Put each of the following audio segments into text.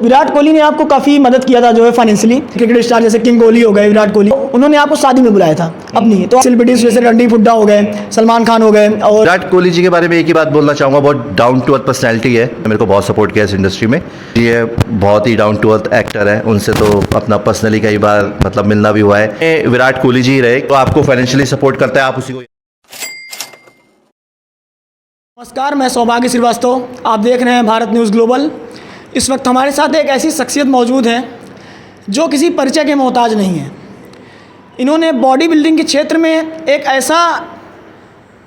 विराट कोहली ने आपको काफ़ी मदद किया था जो है फाइनेंशियली, क्रिकेट स्टार जैसे किंग कोहली हो गए, विराट कोहली, उन्होंने आपको शादी में बुलाया था अपनी, तो सेलिब्रिटीज जैसे रणदीप हुड्डा हो गए, सलमान खान हो गए। और विराट कोहली जी के बारे में एक ही बात बोलना चाहूँगा, बहुत डाउन टू अर्थ पर्सनैलिटी है, मेरे को बहुत सपोर्ट किया इस इंडस्ट्री में। ये बहुत ही डाउन टू अर्थ एक्टर है, उनसे तो अपना पर्सनली कई बार मतलब मिलना भी हुआ है। विराट कोहली जी रहे तो आपको फाइनेंशियली सपोर्ट करता है, आप उसी को। नमस्कार, मैं सौभाग्य श्रीवास्तव, आप देख रहे हैं भारत न्यूज़ ग्लोबल। इस वक्त हमारे साथ एक ऐसी शख्सियत मौजूद है जो किसी परिचय के मोहताज नहीं है। इन्होंने बॉडी बिल्डिंग के क्षेत्र में एक ऐसा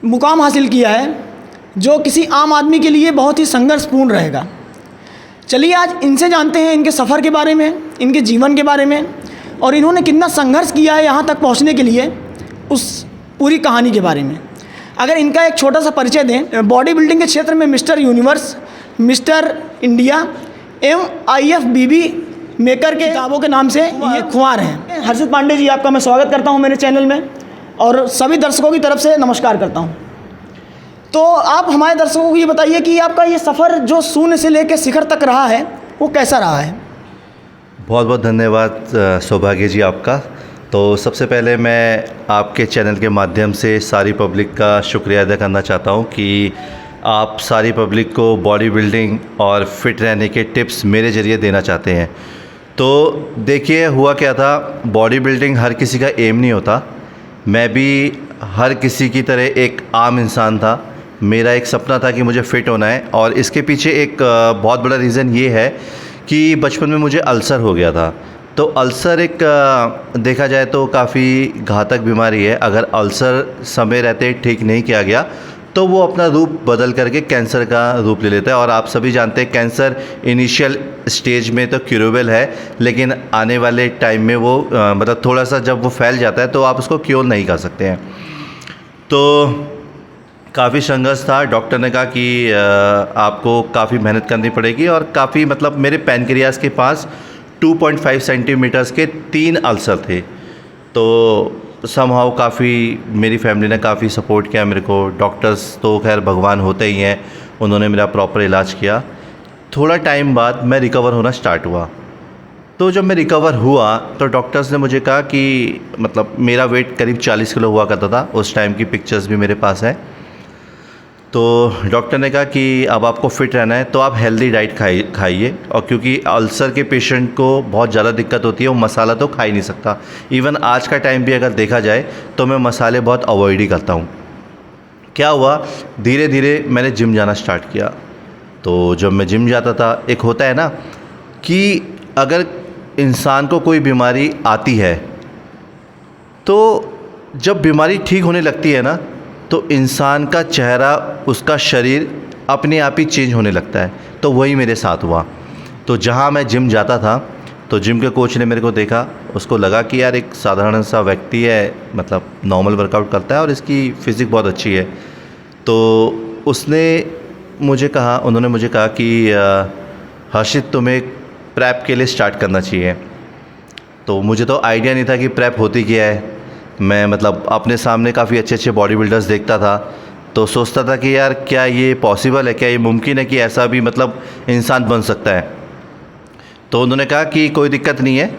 मुकाम हासिल किया है जो किसी आम आदमी के लिए बहुत ही संघर्षपूर्ण रहेगा। चलिए आज इनसे जानते हैं इनके सफ़र के बारे में, इनके जीवन के बारे में, और इन्होंने कितना संघर्ष किया है यहाँ तक पहुँचने के लिए, उस पूरी कहानी के बारे में। अगर इनका एक छोटा सा परिचय दें, बॉडी बिल्डिंग के क्षेत्र में मिस्टर यूनिवर्स, मिस्टर इंडिया एवं IFBB मेकर के किताबों के नाम से ये खुआर हैं। हर्षित पांडे जी, आपका मैं स्वागत करता हूं मेरे चैनल में और सभी दर्शकों की तरफ से नमस्कार करता हूं। तो आप हमारे दर्शकों को ये बताइए कि आपका ये सफ़र जो शून्य से लेकर शिखर तक रहा है वो कैसा रहा है? बहुत बहुत धन्यवाद सौभाग्य जी आपका। तो सबसे पहले मैं आपके चैनल के माध्यम से सारी पब्लिक का शुक्रिया अदा करना चाहता हूं कि आप सारी पब्लिक को बॉडी बिल्डिंग और फिट रहने के टिप्स मेरे ज़रिए देना चाहते हैं। तो देखिए हुआ क्या था, बॉडी बिल्डिंग हर किसी का एम नहीं होता। मैं भी हर किसी की तरह एक आम इंसान था। मेरा एक सपना था कि मुझे फ़िट होना है, और इसके पीछे एक बहुत बड़ा रीज़न ये है कि बचपन में मुझे अल्सर हो गया था। तो अल्सर एक देखा जाए तो काफ़ी घातक बीमारी है। अगर अल्सर समय रहते ठीक नहीं किया गया तो वो अपना रूप बदल करके कैंसर का रूप ले लेता है। और आप सभी जानते हैं कैंसर इनिशियल स्टेज में तो क्यूरेबल है, लेकिन आने वाले टाइम में वो मतलब थोड़ा सा जब वो फैल जाता है तो आप उसको क्योर नहीं कर सकते हैं। तो काफ़ी संघर्ष था। डॉक्टर ने कहा कि आपको काफ़ी मेहनत करनी पड़ेगी, और काफ़ी मतलब मेरे पैनक्रियास के पास 2.5 सेंटीमीटर्स के 3 अल्सर थे। तो समहाउ काफ़ी मेरी फैमिली ने काफ़ी सपोर्ट किया मेरे को। डॉक्टर्स तो खैर भगवान होते ही हैं, उन्होंने मेरा प्रॉपर इलाज किया। थोड़ा टाइम बाद मैं रिकवर होना स्टार्ट हुआ। तो जब मैं रिकवर हुआ तो डॉक्टर्स ने मुझे कहा कि मतलब मेरा वेट करीब 40 किलो हुआ करता था, उस टाइम की पिक्चर्स भी मेरे पास हैं। तो डॉक्टर ने कहा कि अब आपको फ़िट रहना है तो आप हेल्दी डाइट खाइए, और क्योंकि अल्सर के पेशेंट को बहुत ज़्यादा दिक्कत होती है, वो मसाला तो खा ही नहीं सकता। इवन आज का टाइम भी अगर देखा जाए तो मैं मसाले बहुत अवॉइड ही करता हूँ। क्या हुआ, धीरे धीरे मैंने जिम जाना स्टार्ट किया। तो जब मैं जिम जाता था, एक होता है ना कि अगर इंसान को कोई बीमारी आती है तो जब बीमारी ठीक होने लगती है ना तो इंसान का चेहरा, उसका शरीर अपने आप ही चेंज होने लगता है। तो वही मेरे साथ हुआ। तो जहाँ मैं जिम जाता था तो जिम के कोच ने मेरे को देखा, उसको लगा कि यार एक साधारण सा व्यक्ति है, मतलब नॉर्मल वर्कआउट करता है और इसकी फ़िज़िक बहुत अच्छी है। तो उन्होंने मुझे कहा कि हर्षित तुम्हें प्रेप के लिए स्टार्ट करना चाहिए। तो मुझे तो आइडिया नहीं था कि प्रेप होती क्या है। मैं मतलब अपने सामने काफ़ी अच्छे अच्छे बॉडी बिल्डर्स देखता था, तो सोचता था कि यार क्या ये पॉसिबल है, क्या ये मुमकिन है कि ऐसा भी मतलब इंसान बन सकता है। तो उन्होंने कहा कि कोई दिक्कत नहीं है,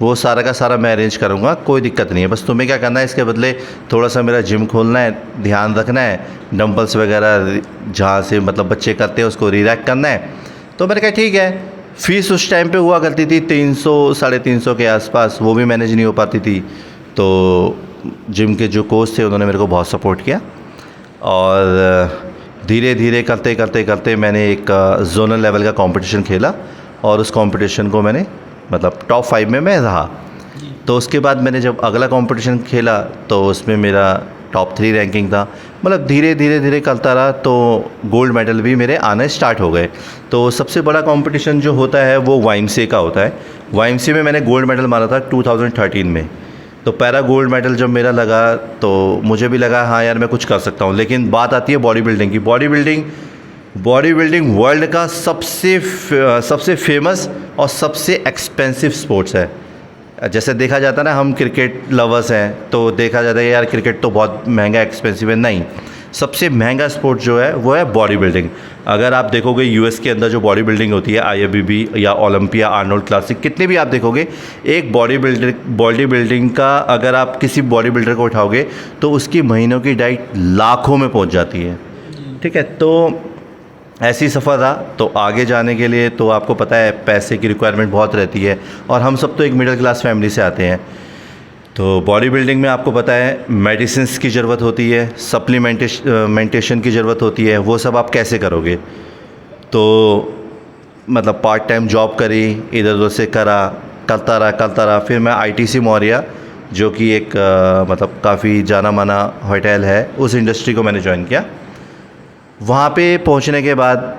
वो सारा का सारा मैं अरेंज करूँगा, कोई दिक्कत नहीं है, बस तुम्हें क्या करना है, इसके बदले थोड़ा सा मेरा जिम खोलना है, ध्यान रखना है, डंबल्स वगैरह जहाँ से मतलब बच्चे करते हैं उसको रिरैक करना है। तो मैंने कहा ठीक है। फ़ीस उस टाइम पे हुआ करती थी 300 साढ़े 300 के आसपास, वो भी मैनेज नहीं हो पाती थी। तो जिम के जो कोच थे उन्होंने मेरे को बहुत सपोर्ट किया, और धीरे धीरे करते करते करते मैंने एक जोनल लेवल का कंपटीशन खेला, और उस कंपटीशन को मैंने मतलब टॉप 5 में मैं रहा। तो उसके बाद मैंने जब अगला कंपटीशन खेला तो उसमें मेरा टॉप 3 रैंकिंग था। मतलब धीरे धीरे धीरे करता रहा तो गोल्ड मेडल भी मेरे आने स्टार्ट हो गए। तो सबसे बड़ा कंपटीशन जो होता है वो YMCA का होता है। YMCA में मैंने गोल्ड मेडल मारा था 2013 में। तो पैरा गोल्ड मेडल जब मेरा लगा तो मुझे भी लगा हाँ यार मैं कुछ कर सकता हूँ। लेकिन बात आती है बॉडी बिल्डिंग की। बॉडी बिल्डिंग वर्ल्ड का सबसे फेमस और सबसे एक्सपेंसिव स्पोर्ट्स है। जैसे देखा जाता है ना, हम क्रिकेट लवर्स हैं तो देखा जाता है यार क्रिकेट तो बहुत महंगा एक्सपेंसिव है। नहीं, सबसे महंगा स्पोर्ट जो है वो है बॉडी बिल्डिंग। अगर आप देखोगे यूएस के अंदर जो बॉडी बिल्डिंग होती है, आईएफबीबी या ओलंपिया, आर्नोल्ड क्लासिक, कितने भी आप देखोगे, एक बॉडी बिल्डिंग का अगर आप किसी बॉडी बिल्डर को उठाओगे तो उसकी महीनों की डाइट लाखों में पहुंच जाती है। ठीक है, तो ऐसी सफ़र रहा। तो आगे जाने के लिए तो आपको पता है पैसे की रिक्वायरमेंट बहुत रहती है, और हम सब तो एक मिडिल क्लास फैमिली से आते हैं। तो बॉडी बिल्डिंग में आपको पता है मेडिसिन्स की ज़रूरत होती है, सप्लीमेंटेशन की ज़रूरत होती है। वो सब आप कैसे करोगे? तो मतलब पार्ट टाइम जॉब करी, इधर उधर से करता रहा। फिर मैं आईटीसी मौर्या, जो कि एक मतलब काफ़ी जाना माना होटल है, उस इंडस्ट्री को मैंने ज्वाइन किया। वहाँ पे पहुँचने के बाद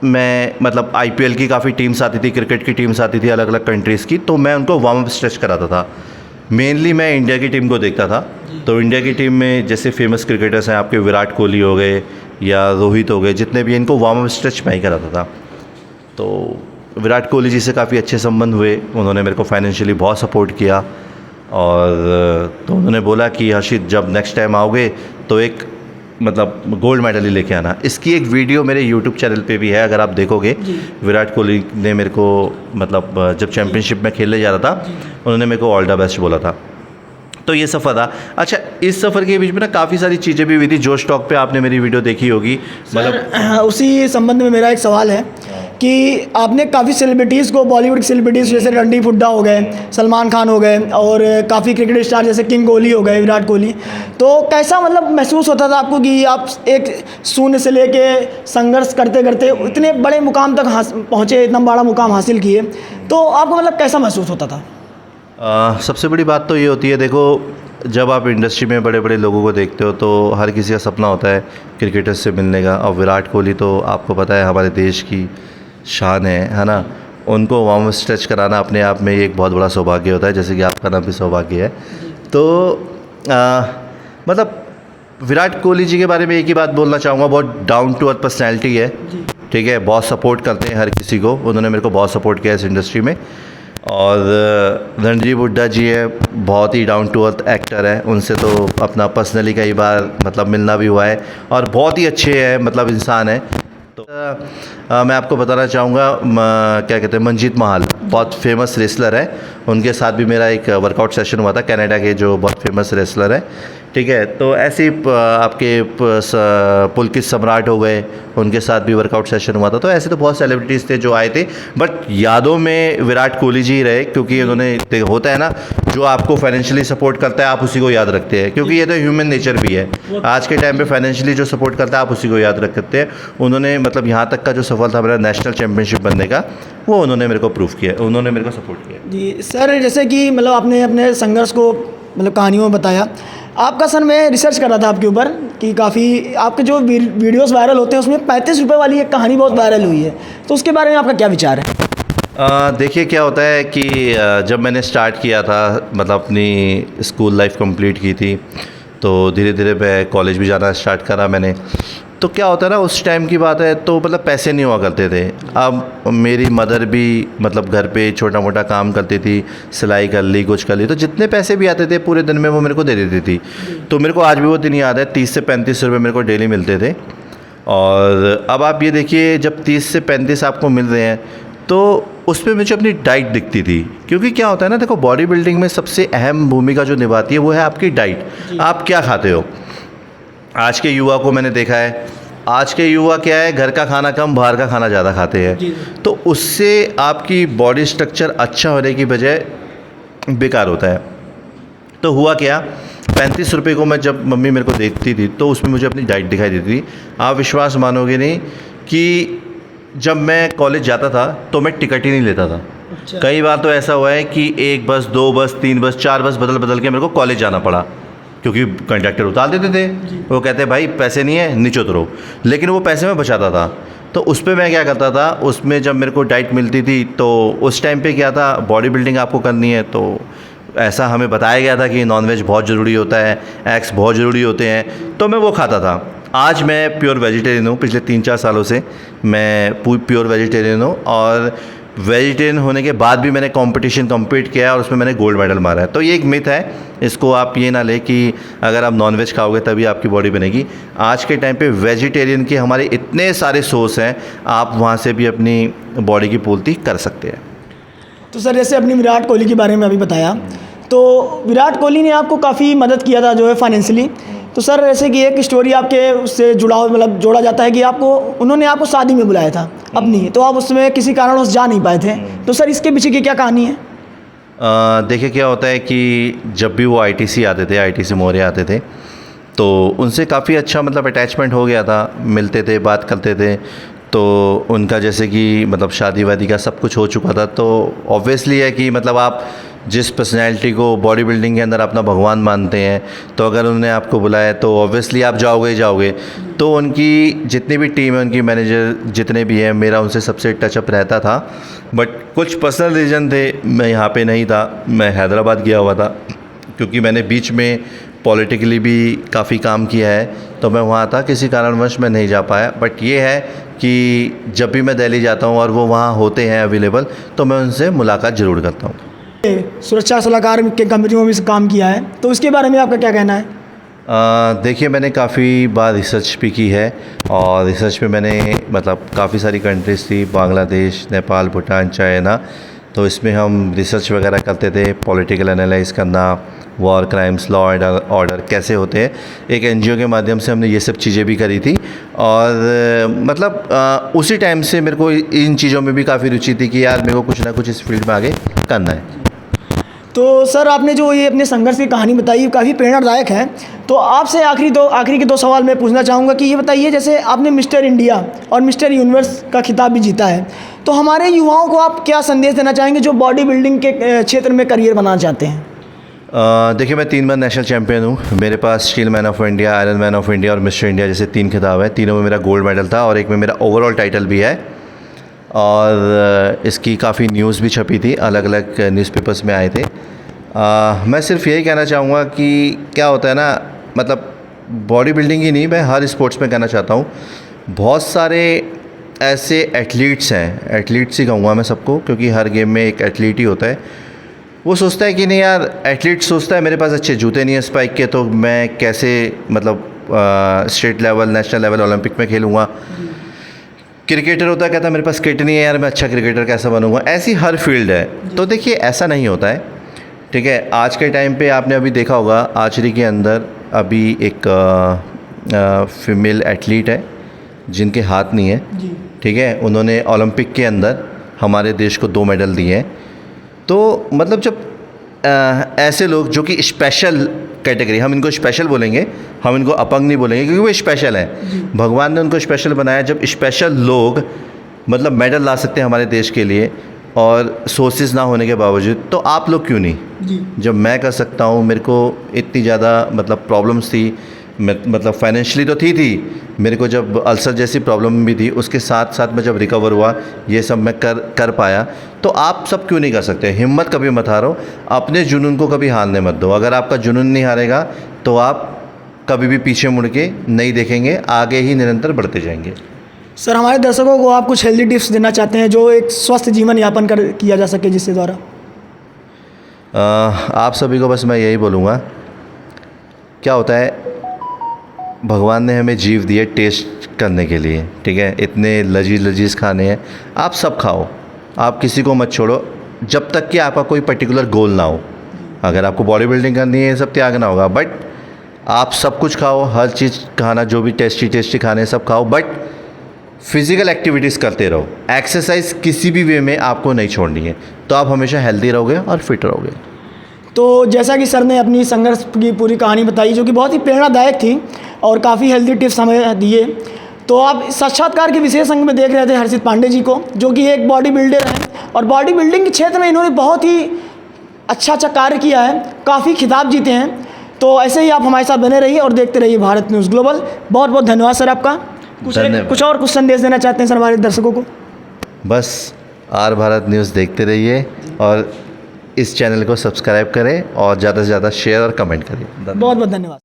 मैं मतलब आईपीएल की काफ़ी टीम्स आती थी, क्रिकेट की टीम्स आती थी अलग अलग कंट्रीज़ की, तो मैं उनको वार्म अप स्ट्रेच कराता था। मेनली मैं इंडिया की टीम को देखता था। तो इंडिया की टीम में जैसे फेमस क्रिकेटर्स हैं आपके, विराट कोहली हो गए या रोहित हो गए, जितने भी, इनको वार्म अप स्ट्रेच मैं ही कराता था। तो विराट कोहली जी से काफ़ी अच्छे संबंध हुए, उन्होंने मेरे को फाइनेंशियली बहुत सपोर्ट किया। और तो उन्होंने बोला कि हर्षित, जब नेक्स्ट टाइम आओगे तो एक मतलब गोल्ड मेडल ही लेके आना। इसकी एक वीडियो मेरे यूट्यूब चैनल पे भी है, अगर आप देखोगे। विराट कोहली ने मेरे को मतलब जब चैम्पियनशिप में खेलने जा रहा था, उन्होंने मेरे को ऑल द बेस्ट बोला था। तो ये सफ़र था। अच्छा, इस सफ़र के बीच में ना काफ़ी सारी चीज़ें भी हुई थी। जोश टॉक पे आपने मेरी वीडियो देखी होगी। मतलब उसी संबंध में मेरा एक सवाल है कि आपने काफ़ी सेलिब्रिटीज़ को, बॉलीवुड सेलिब्रिटीज़ जैसे रणदीप हुड्डा हो गए, सलमान खान हो गए, और काफ़ी क्रिकेट स्टार जैसे किंग कोहली हो गए, विराट कोहली, तो कैसा मतलब महसूस होता था आपको कि आप एक शून्य से लेके संघर्ष करते करते इतने बड़े मुकाम तक पहुँचे, इतना बड़ा मुकाम हासिल किए, तो आपको मतलब कैसा महसूस होता था? सबसे बड़ी बात तो ये होती है, देखो, जब आप इंडस्ट्री में बड़े बड़े लोगों को देखते हो तो हर किसी का सपना होता है क्रिकेटर्स से मिलने का। और विराट कोहली तो आपको पता है हमारे देश की शान है ना। उनको वार्म स्ट्रेच कराना अपने आप में एक बहुत बड़ा सौभाग्य होता है, जैसे कि आपका नाम भी सौभाग्य है। तो मतलब विराट कोहली जी के बारे में एक ही बात बोलना चाहूँगा, बहुत डाउन टू अर्थ पर्सनैलिटी है। ठीक है, बहुत सपोर्ट करते हैं हर किसी को, उन्होंने मेरे को बहुत सपोर्ट किया इस इंडस्ट्री में। और रणदीप हुड्डा जी है, बहुत ही डाउन टू अर्थ एक्टर है, उनसे तो अपना पर्सनली कई बार मतलब मिलना भी हुआ है, और बहुत ही अच्छे हैं, मतलब इंसान है। तो मैं आपको बताना चाहूँगा, क्या कहते हैं, मंजीत महाल बहुत फेमस रेसलर है, उनके साथ भी मेरा एक वर्कआउट सेशन हुआ था, कनाडा के जो बहुत फेमस रेसलर है। ठीक है, तो ऐसे ही आपके पुलकित सम्राट हो गए, उनके साथ भी वर्कआउट सेशन हुआ था। तो ऐसे तो बहुत सेलिब्रिटीज़ थे जो आए थे, बट यादों में विराट कोहली जी रहे, क्योंकि उन्होंने, होता है ना, जो आपको फाइनेंशियली सपोर्ट करता है आप उसी को याद रखते हैं, क्योंकि ये तो ह्यूमन नेचर भी है। आज के टाइम पे फाइनेंशियली जो सपोर्ट करता है आप उसी को याद रखते हैं। उन्होंने मतलब यहाँ तक का जो सफल था मेरा नेशनल चैम्पियनशिप बनने का, वो उन्होंने मेरे को प्रूव किया, उन्होंने मेरे को सपोर्ट किया। जी सर, जैसे कि मतलब आपने अपने संघर्ष को मतलब कहानियों में बताया। आपका सर, मैं रिसर्च कर रहा था आपके ऊपर कि काफ़ी आपके जो वीडियोस वायरल होते हैं उसमें 35 रुपये वाली एक कहानी बहुत वायरल हुई है, तो उसके बारे में आपका क्या विचार है? देखिए, क्या होता है कि जब मैंने स्टार्ट किया था, मतलब अपनी स्कूल लाइफ कंप्लीट की थी, तो धीरे धीरे मैं कॉलेज भी जाना स्टार्ट करा मैंने। तो क्या होता है ना, उस टाइम की बात है, तो मतलब पैसे नहीं हुआ करते थे। अब मेरी मदर भी मतलब घर पे छोटा मोटा काम करती थी, सिलाई कर ली, कुछ कर ली, तो जितने पैसे भी आते थे पूरे दिन में वो मेरे को दे देती थी। तो मेरे को आज भी वो दिन याद है, 30 से 35 रुपये मेरे को डेली मिलते थे। और अब आप ये देखिए, जब 30 से 35 आपको मिल रहे हैं तो उसमें मुझे अपनी डाइट दिखती थी, क्योंकि क्या होता है ना, देखो, बॉडी बिल्डिंग में सबसे अहम भूमिका जो निभाती है वो है आपकी डाइट। आप क्या खाते हो? आज के युवा को मैंने देखा है, आज के युवा क्या है, घर का खाना कम, बाहर का खाना ज़्यादा खाते हैं। तो उससे आपकी बॉडी स्ट्रक्चर अच्छा होने की बजाय बेकार होता है। तो हुआ क्या, 35 रुपये को मैं जब मम्मी मेरे को देती थी तो उसमें मुझे अपनी डाइट दिखाई देती थी। आप विश्वास मानोगे नहीं कि जब मैं कॉलेज जाता था तो मैं टिकट ही नहीं लेता था। अच्छा। कई बार तो ऐसा हुआ है कि 1 बस, 2 बस, 3 बस, 4 बस बदल के मेरे को कॉलेज जाना पड़ा, क्योंकि कंडक्टर उतार देते थे। वो कहते भाई पैसे नहीं है, नीचे उतरो, लेकिन वो पैसे मैं बचाता था। तो उस पर मैं क्या करता था, उसमें जब मेरे को डाइट मिलती थी तो उस टाइम पे क्या था, बॉडी बिल्डिंग आपको करनी है तो ऐसा हमें बताया गया था कि नॉनवेज बहुत ज़रूरी होता है, एग्स बहुत ज़रूरी होते हैं, तो मैं वो खाता था। आज मैं प्योर वेजिटेरियन हूँ, पिछले 3-4 सालों से मैं प्योर वेजिटेरियन हूँ। और वेजिटेरियन होने के बाद भी मैंने कंपटीशन कम्पीट किया है और उसमें मैंने गोल्ड मेडल मारा है। तो ये एक मिथ है, इसको आप ये ना लें कि अगर आप नॉनवेज खाओगे तभी आपकी बॉडी बनेगी। आज के टाइम पे वेजिटेरियन के हमारे इतने सारे सोर्स हैं, आप वहाँ से भी अपनी बॉडी की पूर्ति कर सकते हैं। तो सर जैसे अपनी विराट कोहली के बारे में अभी बताया, तो विराट कोहली ने आपको काफ़ी मदद किया था जो है फाइनेंशियली। तो सर जैसे कि एक स्टोरी आपके उससे जुड़ा मतलब जोड़ा जाता है कि उन्होंने आपको शादी में बुलाया था अपनी, तो आप उसमें किसी कारणवश जा नहीं पाए थे। तो सर इसके पीछे की क्या कहानी है? देखिए क्या होता है कि जब भी वो आईटीसी आते थे, आईटीसी मौर्य आते थे, तो उनसे काफ़ी अच्छा मतलब अटैचमेंट हो गया था, मिलते थे, बात करते थे। तो उनका जैसे कि मतलब शादी वादी का सब कुछ हो चुका था। तो ऑब्वियसली है कि मतलब आप जिस पर्सनैलिटी को बॉडी बिल्डिंग के अंदर अपना भगवान मानते हैं, तो अगर उन्होंने आपको बुलाया तो ऑब्वियसली आप जाओगे ही जाओगे। तो उनकी जितनी भी टीम है, उनकी मैनेजर जितने भी हैं, मेरा उनसे सबसे टचअप रहता था। बट कुछ पर्सनल रीज़न थे, मैं यहाँ पे नहीं था, मैं हैदराबाद गया हुआ था, क्योंकि मैंने बीच में पॉलिटिकली भी काफ़ी काम किया है, तो मैं वहाँ था, किसी कारणवश मैं नहीं जा पाया। बट ये है कि जब भी मैं दिल्ली जाता हूँ और वो वहाँ होते हैं अवेलेबल, तो मैं उनसे मुलाकात ज़रूर करता हूँ। सुरक्षा सलाहकार के कंपनियों में भी काम किया है, तो उसके बारे में आपका क्या कहना है? देखिए मैंने काफ़ी बार रिसर्च भी की है, और रिसर्च में मैंने मतलब काफ़ी सारी कंट्रीज़ थी, बांग्लादेश, नेपाल, भूटान, चाइना। तो इसमें हम रिसर्च वगैरह करते थे, पॉलिटिकल एनालाइज करना, war crimes, law and order कैसे होते हैं। एक एनजीओ के माध्यम से हमने ये सब चीज़ें भी करी थी। और मतलब उसी टाइम से मेरे को इन चीज़ों में भी काफ़ी रुचि थी कि यार मेरे को कुछ ना कुछ इस फील्ड में आगे करना है। तो सर आपने जो ये अपने संघर्ष की कहानी बताई काफ़ी प्रेरणादायक है। तो आपसे आखिरी के दो सवाल मैं पूछना चाहूँगा कि ये बताइए, जैसे आपने मिस्टर इंडिया और मिस्टर यूनिवर्स का खिताब भी जीता है, तो हमारे युवाओं को आप क्या संदेश देना चाहेंगे जो बॉडी बिल्डिंग के क्षेत्र में करियर बनाना चाहते हैं? देखिए मैं 3 बार नेशनल चैम्पियन हूँ। मेरे पास steel man of India, iron man of India और मिस्टर इंडिया जैसे 3 खिताब हैं। तीनों में मेरा गोल्ड मेडल था और एक में मेरा ओवरऑल टाइटल भी है। और इसकी काफ़ी न्यूज़ भी छपी थी, अलग अलग न्यूज़पेपर्स में आए थे। मैं सिर्फ यही कहना चाहूँगा कि क्या होता है ना, मतलब बॉडी बिल्डिंग ही नहीं, मैं हर स्पोर्ट्स में कहना चाहता हूँ, बहुत सारे ऐसे एथलीट्स हैं, एथलीट्स ही कहूँगा मैं सबको, क्योंकि हर गेम में एक एथलीट ही होता है। वो सोचता है कि नहीं यार, एथलीट सोचता है मेरे पास अच्छे जूते नहीं हैं स्पाइक के, तो मैं कैसे मतलब state level, national level, Olympic में खेलूँगा। क्रिकेटर होता है, कहता है मेरे पास किट नहीं है यार, मैं अच्छा क्रिकेटर कैसे बनूँगा। ऐसी हर फील्ड है। तो देखिए ऐसा नहीं होता है, ठीक है। आज के टाइम पे आपने अभी देखा होगा, आर्चरी के अंदर अभी एक फीमेल एथलीट है जिनके हाथ नहीं है, ठीक है। उन्होंने ओलंपिक के अंदर हमारे देश को 2 मेडल दिए हैं। तो मतलब जब ऐसे लोग जो कि स्पेशल कैटेगरी, हम इनको स्पेशल बोलेंगे, हम इनको अपंग नहीं बोलेंगे, क्योंकि वो स्पेशल है, भगवान ने उनको स्पेशल बनाया। जब स्पेशल लोग मतलब मेडल ला सकते हैं हमारे देश के लिए और सोर्सेज ना होने के बावजूद, तो आप लोग क्यों नहीं? जब मैं कर सकता हूँ, मेरे को इतनी ज़्यादा मतलब प्रॉब्लम्स थी, मतलब फाइनेंशियली तो थी, मेरे को जब अल्सर जैसी प्रॉब्लम भी थी, उसके साथ साथ मैं जब रिकवर हुआ, ये सब मैं कर पाया। तो आप सब क्यों नहीं कर सकते? हिम्मत कभी मत हारो, अपने जुनून को कभी हारने मत दो। अगर आपका जुनून नहीं हारेगा तो आप कभी भी पीछे मुड़ के नहीं देखेंगे, आगे ही निरंतर बढ़ते जाएंगे। सर हमारे दर्शकों को आप कुछ हेल्दी टिप्स देना चाहते हैं जो एक स्वस्थ जीवन यापन किया जा सके, जिसके द्वारा? आप सभी को बस मैं यही बोलूँगा, क्या होता है, भगवान ने हमें जीव दिए टेस्ट करने के लिए, ठीक है। इतने लजीज खाने हैं, आप सब खाओ, आप किसी को मत छोड़ो, जब तक कि आपका कोई पर्टिकुलर गोल ना हो। अगर आपको बॉडी बिल्डिंग करनी है, ये सब त्यागना होगा, बट आप सब कुछ खाओ, हर चीज़ खाना, जो भी टेस्टी खाने सब खाओ, बट फिज़िकल एक्टिविटीज़ करते रहो। एक्सरसाइज किसी भी वे में आपको नहीं छोड़नी है, तो आप हमेशा हेल्दी रहोगे और फिट रहोगे। तो जैसा कि सर ने अपनी संघर्ष की पूरी कहानी बताई, जो कि बहुत ही प्रेरणादायक थी और काफ़ी हेल्दी टिप्स हमें दिए, तो आप साक्षात्कार के विशेष अंक में देख रहे थे हर्षित पांडे जी को, जो कि एक बॉडी बिल्डर हैं और बॉडी बिल्डिंग के क्षेत्र में इन्होंने बहुत ही अच्छा कार्य किया है, काफ़ी खिताब जीते हैं। तो ऐसे ही आप हमारे साथ बने रहिए और देखते रहिए भारत न्यूज़ ग्लोबल। बहुत बहुत धन्यवाद सर आपका। कुछ संदेश देना चाहते हैं सर हमारे दर्शकों को? बस आर भारत न्यूज़ देखते रहिए और इस चैनल को सब्सक्राइब करें और ज़्यादा से ज़्यादा शेयर और कमेंट करें। बहुत बहुत धन्यवाद।